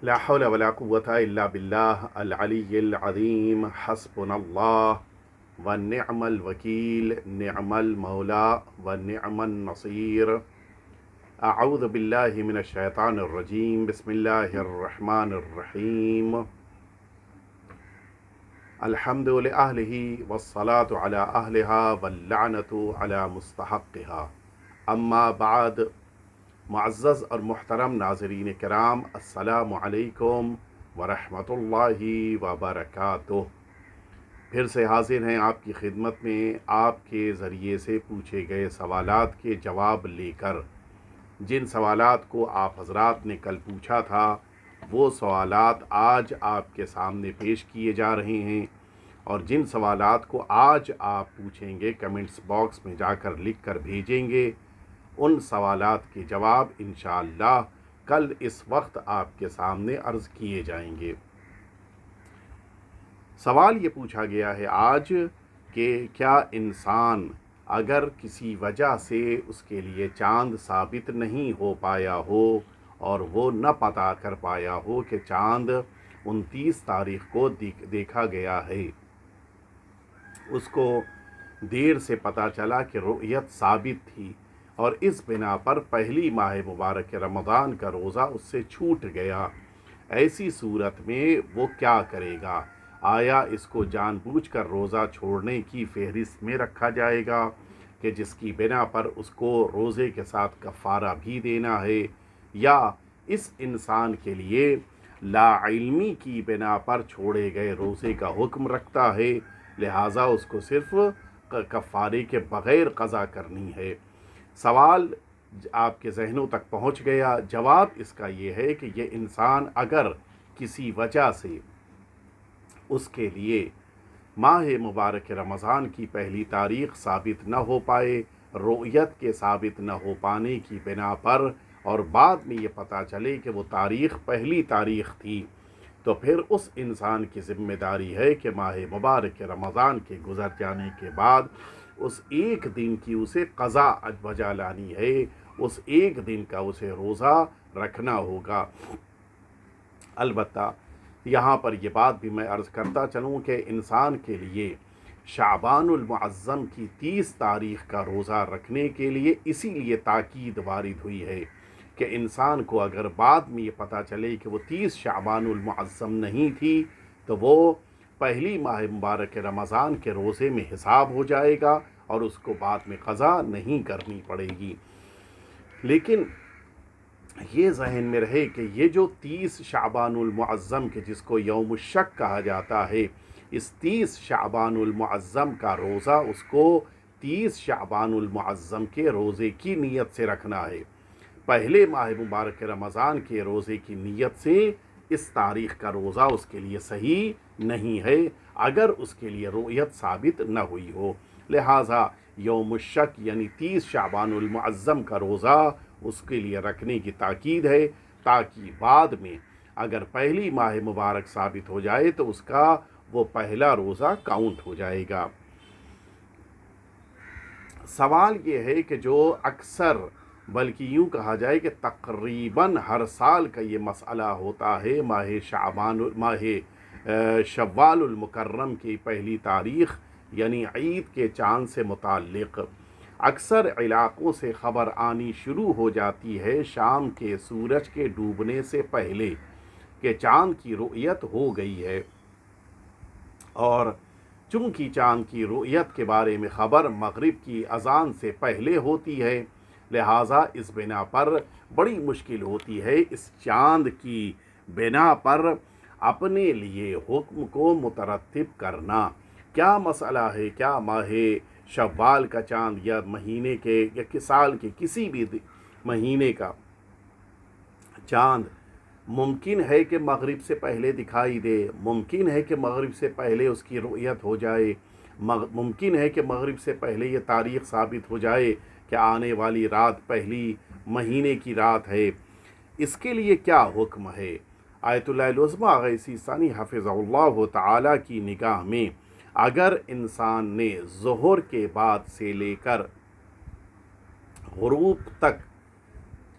لا حول ولا قوة إلا بالله العلي العظيم حسبنا الله ونعم الوكيل نعم المولى ونعم النصير. أعوذ بالله من الشيطان الرجيم. بسم الله الرحمن الرحيم. الحمد لأهله والصلاة على أهلها واللعنة على مستحقها. اما بعد، معزز اور محترم ناظرین کرام، السلام علیکم ورحمۃ اللہ وبرکاتہ۔ پھر سے حاضر ہیں آپ کی خدمت میں آپ کے ذریعے سے پوچھے گئے سوالات کے جواب لے کر۔ جن سوالات کو آپ حضرات نے کل پوچھا تھا وہ سوالات آج آپ کے سامنے پیش کیے جا رہے ہیں، اور جن سوالات کو آج آپ پوچھیں گے کمنٹس باکس میں جا کر لکھ کر بھیجیں گے، ان سوالات کے جواب انشاءاللہ کل اس وقت آپ کے سامنے عرض کیے جائیں گے۔ سوال یہ پوچھا گیا ہے آج کہ کیا انسان اگر کسی وجہ سے اس کے لیے چاند ثابت نہیں ہو پایا ہو اور وہ نہ پتہ کر پایا ہو کہ چاند 29 تاریخ کو دیکھا گیا ہے، اس کو دیر سے پتہ چلا کہ رؤیت ثابت تھی، اور اس بنا پر پہلی ماہ مبارک رمضان کا روزہ اس سے چھوٹ گیا، ایسی صورت میں وہ کیا کرے گا؟ آیا اس کو جان بوجھ کر روزہ چھوڑنے کی فہرست میں رکھا جائے گا کہ جس کی بنا پر اس کو روزے کے ساتھ کفارہ بھی دینا ہے، یا اس انسان کے لیے لا علمی کی بنا پر چھوڑے گئے روزے کا حکم رکھتا ہے، لہٰذا اس کو صرف کفارے کے بغیر قضا کرنی ہے؟ سوال آپ کے ذہنوں تک پہنچ گیا۔ جواب اس کا یہ ہے کہ یہ انسان اگر کسی وجہ سے اس کے لیے ماہ مبارک رمضان کی پہلی تاریخ ثابت نہ ہو پائے، رؤیت کے ثابت نہ ہو پانے کی بنا پر، اور بعد میں یہ پتہ چلے کہ وہ تاریخ پہلی تاریخ تھی، تو پھر اس انسان کی ذمہ داری ہے کہ ماہ مبارک رمضان کے گزر جانے کے بعد اس ایک دن کی اسے قضا بجا لانی ہے، اس ایک دن کا اسے روزہ رکھنا ہوگا۔ البتہ یہاں پر یہ بات بھی میں عرض کرتا چلوں کہ انسان کے لیے شعبان المعظم کی 30 تاریخ کا روزہ رکھنے کے لیے اسی لیے تاکید وارد ہوئی ہے کہ انسان کو اگر بعد میں یہ پتہ چلے کہ وہ 30 شعبان المعظم نہیں تھی تو وہ پہلی ماہ مبارک رمضان کے روزے میں حساب ہو جائے گا اور اس کو بعد میں قضا نہیں کرنی پڑے گی۔ لیکن یہ ذہن میں رہے کہ یہ جو 30 شعبان المعظم کے جس کو یوم الشک کہا جاتا ہے، اس 30 شعبان المعظم کا روزہ اس کو 30 شعبان المعظم کے روزے کی نیت سے رکھنا ہے۔ پہلے ماہ مبارک رمضان کے روزے کی نیت سے اس تاریخ کا روزہ اس کے لیے صحیح نہیں ہے اگر اس کے لیے رؤیت ثابت نہ ہوئی ہو، لہٰذا یوم الشک یعنی 30 شعبان المعظم کا روزہ اس کے لیے رکھنے کی تاکید ہے، تاکہ بعد میں اگر پہلی ماہ مبارک ثابت ہو جائے تو اس کا وہ پہلا روزہ کاؤنٹ ہو جائے گا۔ سوال یہ ہے کہ جو اکثر بلکہ یوں کہا جائے کہ تقریباً ہر سال کا یہ مسئلہ ہوتا ہے، ماہ شوال المکرم کی پہلی تاریخ یعنی عید کے چاند سے متعلق اکثر علاقوں سے خبر آنی شروع ہو جاتی ہے شام کے سورج کے ڈوبنے سے پہلے کہ چاند کی رؤیت ہو گئی ہے، اور چونکہ چاند کی رؤیت کے بارے میں خبر مغرب کی اذان سے پہلے ہوتی ہے، لہٰذا اس بنا پر بڑی مشکل ہوتی ہے اس چاند کی بنا پر اپنے لیے حکم کو مترتب کرنا۔ کیا مسئلہ ہے؟ کیا ماہ شوال کا چاند یا مہینے کے یا سال کے کسی بھی مہینے کا چاند ممکن ہے کہ مغرب سے پہلے دکھائی دے؟ ممکن ہے کہ مغرب سے پہلے اس کی رؤیت ہو جائے؟ ممکن ہے کہ مغرب سے پہلے یہ تاریخ ثابت ہو جائے کہ آنے والی رات پہلی مہینے کی رات ہے؟ اس کے لیے کیا حکم ہے؟ آیت اللہ العظمیٰ آغا ثانی حفظہ اللہ تعالی کی نگاہ میں اگر انسان نے ظہر کے بعد سے لے کر غروب تک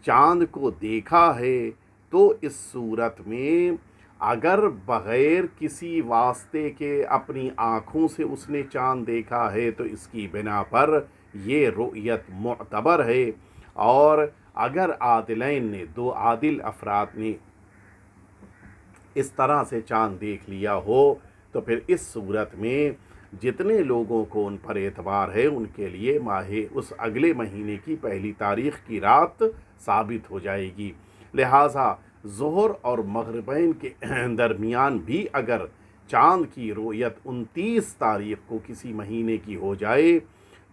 چاند کو دیکھا ہے تو اس صورت میں اگر بغیر کسی واسطے کے اپنی آنکھوں سے اس نے چاند دیکھا ہے تو اس کی بنا پر یہ رؤیت معتبر ہے، اور اگر عادلین نے، دو عادل افراد نے اس طرح سے چاند دیکھ لیا ہو تو پھر اس صورت میں جتنے لوگوں کو ان پر اعتبار ہے ان کے لیے اس اگلے مہینے کی پہلی تاریخ کی رات ثابت ہو جائے گی۔ لہٰذا ظہر اور مغربین کے درمیان بھی اگر چاند کی رؤیت 29 تاریخ کو کسی مہینے کی ہو جائے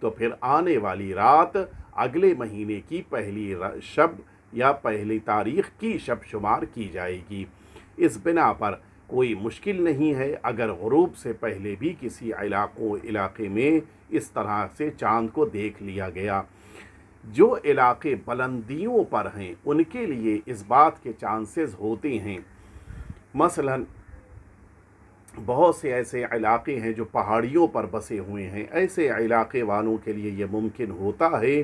تو پھر آنے والی رات اگلے مہینے کی پہلی شب یا پہلی تاریخ کی شب شمار کی جائے گی۔ اس بنا پر کوئی مشکل نہیں ہے اگر غروب سے پہلے بھی کسی علاقے میں اس طرح سے چاند کو دیکھ لیا گیا۔ جو علاقے بلندیوں پر ہیں ان کے لیے اس بات کے چانسز ہوتے ہیں، مثلا بہت سے ایسے علاقے ہیں جو پہاڑیوں پر بسے ہوئے ہیں، ایسے علاقے والوں کے لیے یہ ممکن ہوتا ہے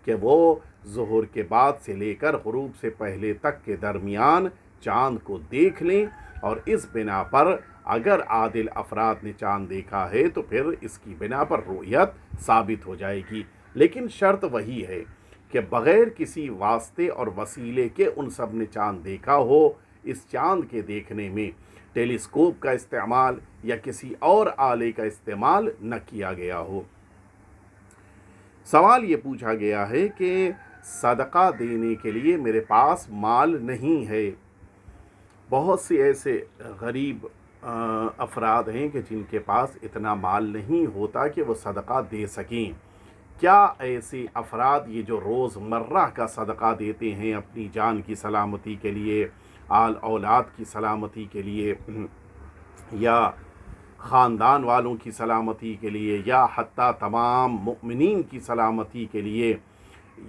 کہ وہ ظہر کے بعد سے لے کر غروب سے پہلے تک کے درمیان چاند کو دیکھ لیں، اور اس بنا پر اگر عادل افراد نے چاند دیکھا ہے تو پھر اس کی بنا پر رؤیت ثابت ہو جائے گی۔ لیکن شرط وہی ہے کہ بغیر کسی واسطے اور وسیلے کے ان سب نے چاند دیکھا ہو۔ اس چاند کے دیکھنے میں ٹیلیسکوپ کا استعمال یا کسی اور آلے کا استعمال نہ کیا گیا ہو۔ سوال یہ پوچھا گیا ہے کہ صدقہ دینے کے لیے میرے پاس مال نہیں ہے۔ بہت سے ایسے غریب افراد ہیں کہ جن کے پاس اتنا مال نہیں ہوتا کہ وہ صدقہ دے سکیں۔ کیا ایسے افراد یہ جو روز مرہ کا صدقہ دیتے ہیں اپنی جان کی سلامتی کے لیے، آل اولاد کی سلامتی کے لیے، یا خاندان والوں کی سلامتی کے لیے، یا حتیٰ تمام مؤمنین کی سلامتی کے لیے،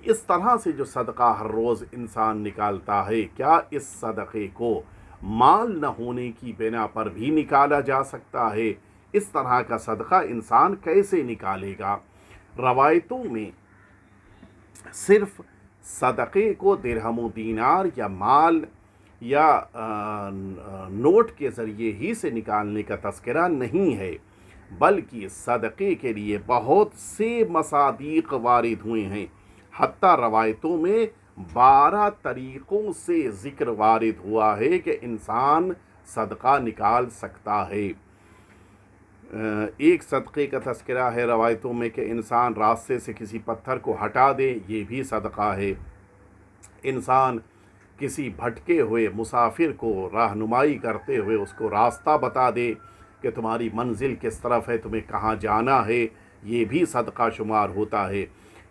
اس طرح سے جو صدقہ ہر روز انسان نکالتا ہے، کیا اس صدقے کو مال نہ ہونے کی بنا پر بھی نکالا جا سکتا ہے؟ اس طرح کا صدقہ انسان کیسے نکالے گا؟ روایتوں میں صرف صدقے کو درہم و دینار یا مال یا نوٹ کے ذریعے ہی سے نکالنے کا تذکرہ نہیں ہے، بلکہ صدقے کے لیے بہت سے مصادیق وارد ہوئے ہیں۔ حتیٰ روایتوں میں 12 طریقوں سے ذکر وارد ہوا ہے کہ انسان صدقہ نکال سکتا ہے۔ ایک صدقے کا تذکرہ ہے روایتوں میں کہ انسان راستے سے کسی پتھر کو ہٹا دے، یہ بھی صدقہ ہے۔ انسان کسی بھٹکے ہوئے مسافر کو رہنمائی کرتے ہوئے اس کو راستہ بتا دے کہ تمہاری منزل کس طرف ہے، تمہیں کہاں جانا ہے، یہ بھی صدقہ شمار ہوتا ہے۔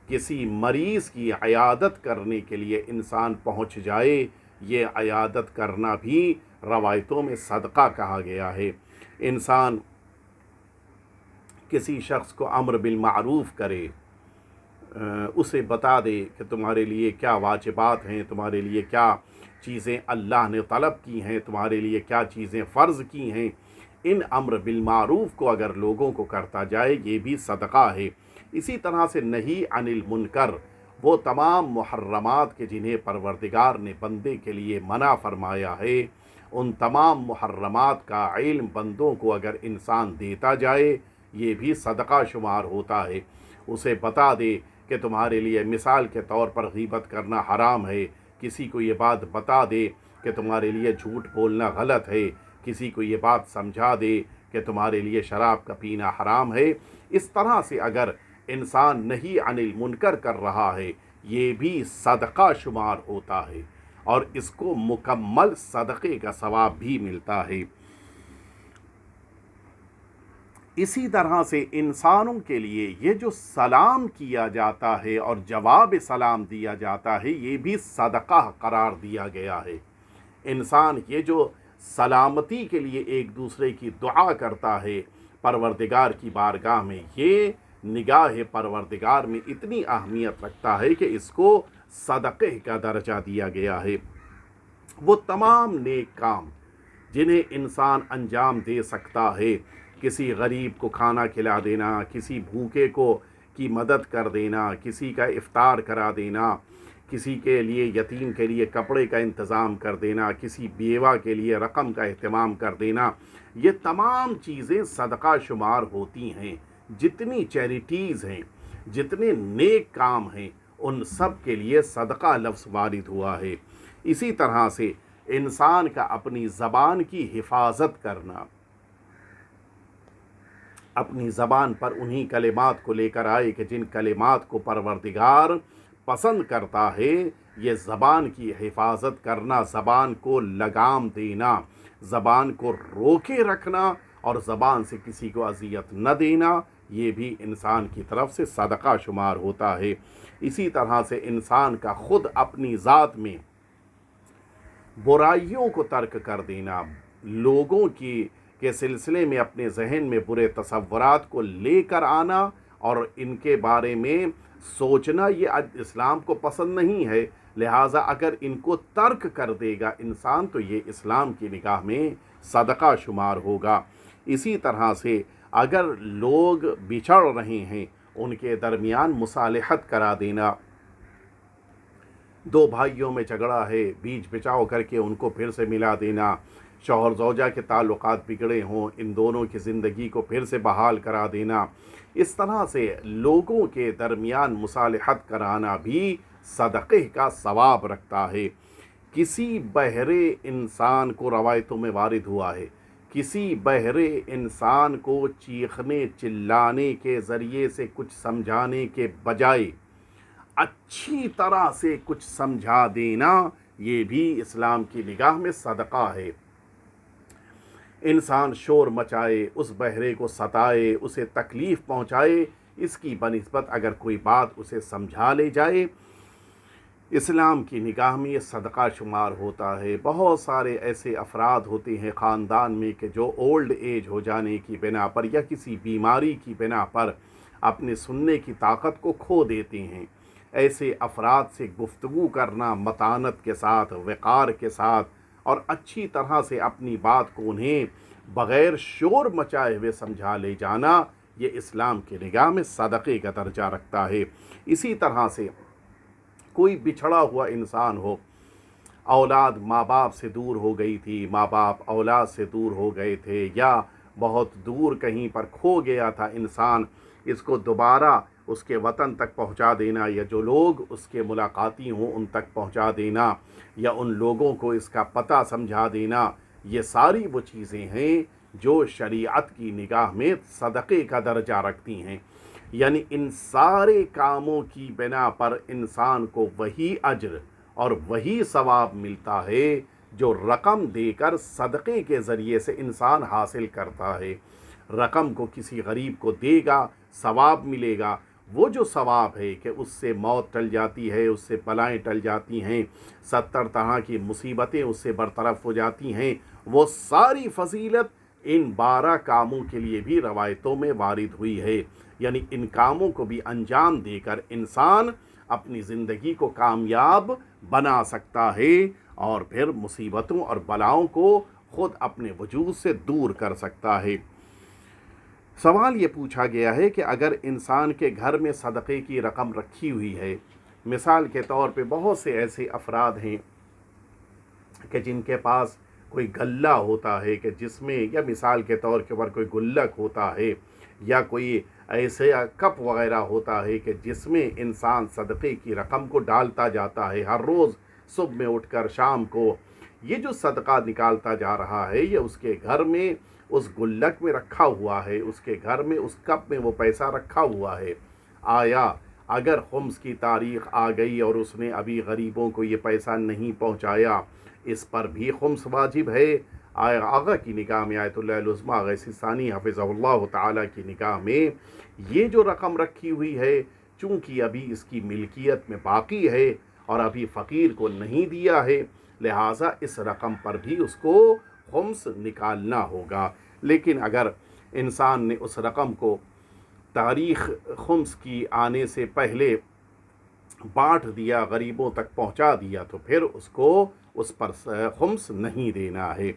کسی مریض کی عیادت کرنے کے لیے انسان پہنچ جائے، یہ عیادت کرنا بھی روایتوں میں صدقہ کہا گیا ہے۔ انسان کسی شخص کو امر بالمعروف کرے، اسے بتا دے کہ تمہارے لیے کیا واجبات ہیں، تمہارے لیے کیا چیزیں اللہ نے طلب کی ہیں، تمہارے لیے کیا چیزیں فرض کی ہیں، ان امر بالمعروف کو اگر لوگوں کو کرتا جائے یہ بھی صدقہ ہے۔ اسی طرح سے نہی عن المنکر، وہ تمام محرمات کے جنہیں پروردگار نے بندے کے لیے منع فرمایا ہے، ان تمام محرمات کا علم بندوں کو اگر انسان دیتا جائے یہ بھی صدقہ شمار ہوتا ہے۔ اسے بتا دے کہ تمہارے لیے مثال کے طور پر غیبت کرنا حرام ہے، کسی کو یہ بات بتا دے کہ تمہارے لیے جھوٹ بولنا غلط ہے، کسی کو یہ بات سمجھا دے کہ تمہارے لیے شراب کا پینا حرام ہے۔ اس طرح سے اگر انسان نہی عن المنکر کر رہا ہے یہ بھی صدقہ شمار ہوتا ہے، اور اس کو مکمل صدقے کا ثواب بھی ملتا ہے۔ اسی طرح سے انسانوں کے لیے یہ جو سلام کیا جاتا ہے اور جواب سلام دیا جاتا ہے یہ بھی صدقہ قرار دیا گیا ہے۔ انسان یہ جو سلامتی کے لیے ایک دوسرے کی دعا کرتا ہے پروردگار کی بارگاہ میں، یہ نگاہ پروردگار میں اتنی اہمیت رکھتا ہے کہ اس کو صدقے کا درجہ دیا گیا ہے۔ وہ تمام نیک کام جنہیں انسان انجام دے سکتا ہے، کسی غریب کو کھانا کھلا دینا، کسی بھوکے کی مدد کر دینا، کسی کا افطار کرا دینا، کسی کے لیے یتیم کے لیے کپڑے کا انتظام کر دینا، کسی بیوہ کے لیے رقم کا اہتمام کر دینا، یہ تمام چیزیں صدقہ شمار ہوتی ہیں۔ جتنی چیریٹیز ہیں، جتنے نیک کام ہیں، ان سب کے لیے صدقہ لفظ وارد ہوا ہے۔ اسی طرح سے انسان کا اپنی زبان کی حفاظت کرنا، اپنی زبان پر انہی کلمات کو لے کر آئے کہ جن کلمات کو پروردگار پسند کرتا ہے، یہ زبان کی حفاظت کرنا، زبان کو لگام دینا، زبان کو روکے رکھنا اور زبان سے کسی کو اذیت نہ دینا، یہ بھی انسان کی طرف سے صدقہ شمار ہوتا ہے۔ اسی طرح سے انسان کا خود اپنی ذات میں برائیوں کو ترک کر دینا، لوگوں کے سلسلے میں اپنے ذہن میں برے تصورات کو لے کر آنا اور ان کے بارے میں سوچنا، یہ اسلام کو پسند نہیں ہے۔ لہٰذا اگر ان کو ترک کر دے گا انسان تو یہ اسلام کی نگاہ میں صدقہ شمار ہوگا۔ اسی طرح سے اگر لوگ بچھڑ رہے ہیں ان کے درمیان مصالحت کرا دینا، دو بھائیوں میں جھگڑا ہے، بیچ بچاؤ کر کے ان کو پھر سے ملا دینا، شوہر زوجہ کے تعلقات بگڑے ہوں، ان دونوں کی زندگی کو پھر سے بحال کرا دینا، اس طرح سے لوگوں کے درمیان مصالحت کرانا بھی صدقے کا ثواب رکھتا ہے۔ کسی بہرے انسان کو روایتوں میں وارد ہوا ہے، کسی بہرے انسان کو چیخنے چلانے کے ذریعے سے کچھ سمجھانے کے بجائے اچھی طرح سے کچھ سمجھا دینا، یہ بھی اسلام کی نگاہ میں صدقہ ہے۔ انسان شور مچائے، اس بہرے کو ستائے، اسے تکلیف پہنچائے، اس کی بنسبت اگر کوئی بات اسے سمجھا لے جائے، اسلام کی نگاہ میں یہ صدقہ شمار ہوتا ہے۔ بہت سارے ایسے افراد ہوتے ہیں خاندان میں کہ جو اولڈ ایج ہو جانے کی بنا پر یا کسی بیماری کی بنا پر اپنے سننے کی طاقت کو کھو دیتے ہیں۔ ایسے افراد سے گفتگو کرنا متانت کے ساتھ، وقار کے ساتھ اور اچھی طرح سے اپنی بات کو انہیں بغیر شور مچائے ہوئے سمجھا لے جانا، یہ اسلام کی نگاہ میں صدقے کا درجہ رکھتا ہے۔ اسی طرح سے کوئی بچھڑا ہوا انسان ہو، اولاد ماں باپ سے دور ہو گئی تھی، ماں باپ اولاد سے دور ہو گئے تھے، یا بہت دور کہیں پر کھو گیا تھا انسان، اس کو دوبارہ اس کے وطن تک پہنچا دینا، یا جو لوگ اس کے ملاقاتی ہوں ان تک پہنچا دینا، یا ان لوگوں کو اس کا پتہ سمجھا دینا، یہ ساری وہ چیزیں ہیں جو شریعت کی نگاہ میں صدقے کا درجہ رکھتی ہیں۔ یعنی ان سارے کاموں کی بنا پر انسان کو وہی اجر اور وہی ثواب ملتا ہے جو رقم دے کر صدقے کے ذریعے سے انسان حاصل کرتا ہے۔ رقم کو کسی غریب کو دے گا، ثواب ملے گا، وہ جو ثواب ہے کہ اس سے موت ٹل جاتی ہے، اس سے بلائیں ٹل جاتی ہیں، 70 طرح کی مصیبتیں اس سے برطرف ہو جاتی ہیں، وہ ساری فضیلت ان 12 کاموں کے لیے بھی روایتوں میں وارد ہوئی ہے۔ یعنی ان کاموں کو بھی انجام دے کر انسان اپنی زندگی کو کامیاب بنا سکتا ہے اور پھر مصیبتوں اور بلاؤں کو خود اپنے وجود سے دور کر سکتا ہے۔ سوال یہ پوچھا گیا ہے کہ اگر انسان کے گھر میں صدقے کی رقم رکھی ہوئی ہے، مثال کے طور پہ بہت سے ایسے افراد ہیں کہ جن کے پاس کوئی غلہ ہوتا ہے کہ جس میں، یا مثال کے طور کے اوپر کوئی گلک ہوتا ہے، یا کوئی ایسے کپ وغیرہ ہوتا ہے کہ جس میں انسان صدقے کی رقم کو ڈالتا جاتا ہے ہر روز صبح میں اٹھ کر شام کو، یہ جو صدقہ نکالتا جا رہا ہے یہ اس کے گھر میں اس گلک میں رکھا ہوا ہے، اس کے گھر میں اس کپ میں وہ پیسہ رکھا ہوا ہے۔ آیا اگر خمس کی تاریخ آ گئی اور اس نے ابھی غریبوں کو یہ پیسہ نہیں پہنچایا، اس پر بھی خمس واجب ہے؟ آغا کی نگاہ میں، آیت اللہ العظمیٰ غیث ثانی حفظہ اللہ تعالیٰ کی نگاہ میں یہ جو رقم رکھی ہوئی ہے، چونکہ ابھی اس کی ملکیت میں باقی ہے اور ابھی فقیر کو نہیں دیا ہے، لہٰذا اس رقم پر بھی اس کو خمس نکالنا ہوگا۔ لیکن اگر انسان نے اس رقم کو تاریخ خمس کی آنے سے پہلے بانٹ دیا، غریبوں تک پہنچا دیا، تو پھر اس کو اس پر خمس نہیں دینا ہے۔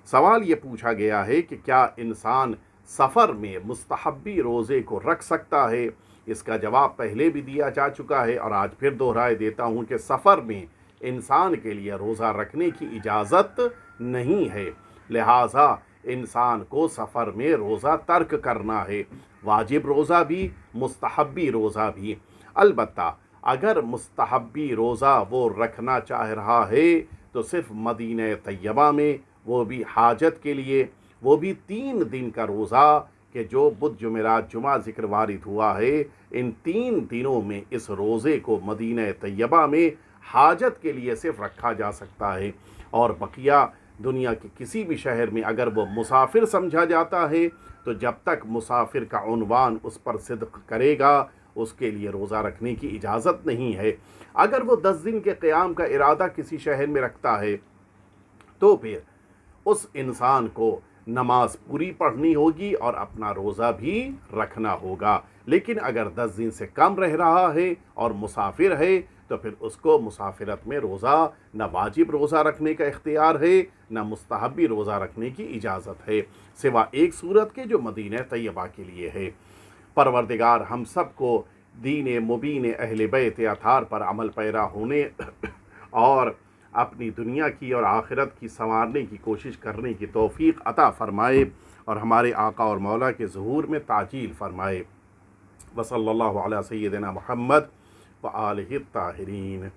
سوال یہ پوچھا گیا ہے کہ کیا انسان سفر میں مستحبی روزے کو رکھ سکتا ہے؟ اس کا جواب پہلے بھی دیا جا چکا ہے اور آج پھر دہرائے دیتا ہوں کہ سفر میں انسان کے لیے روزہ رکھنے کی اجازت نہیں ہے، لہٰذا انسان کو سفر میں روزہ ترک کرنا ہے، واجب روزہ بھی مستحبی روزہ بھی۔ البتہ اگر مستحبی روزہ وہ رکھنا چاہ رہا ہے تو صرف مدینہ طیبہ میں، وہ بھی حاجت کے لیے، وہ بھی 3 دن کا روزہ کہ جو بدھ جمعرات جمعہ ذکر وارد ہوا ہے، ان 3 دنوں میں اس روزے کو مدینہ طیبہ میں حاجت کے لیے صرف رکھا جا سکتا ہے، اور بقیہ دنیا کے کسی بھی شہر میں اگر وہ مسافر سمجھا جاتا ہے تو جب تک مسافر کا عنوان اس پر صدق کرے گا اس کے لیے روزہ رکھنے کی اجازت نہیں ہے۔ اگر وہ 10 دن کے قیام کا ارادہ کسی شہر میں رکھتا ہے تو پھر اس انسان کو نماز پوری پڑھنی ہوگی اور اپنا روزہ بھی رکھنا ہوگا، لیکن اگر 10 دن سے کم رہ رہا ہے اور مسافر ہے تو پھر اس کو مسافرت میں روزہ نہ واجب روزہ رکھنے کا اختیار ہے نہ مستحبی روزہ رکھنے کی اجازت ہے، سوا ایک صورت کے جو مدینہ طیبہ کے لیے ہے۔ پروردگار ہم سب کو دین مبین اہل بیت اطہار پر عمل پیرا ہونے اور اپنی دنیا کی اور آخرت کی سنوارنے کی کوشش کرنے کی توفیق عطا فرمائے اور ہمارے آقا اور مولا کے ظہور میں تعجیل فرمائے۔ وصلی اللہ علی سیدنا محمد وآلہ الطاہرین۔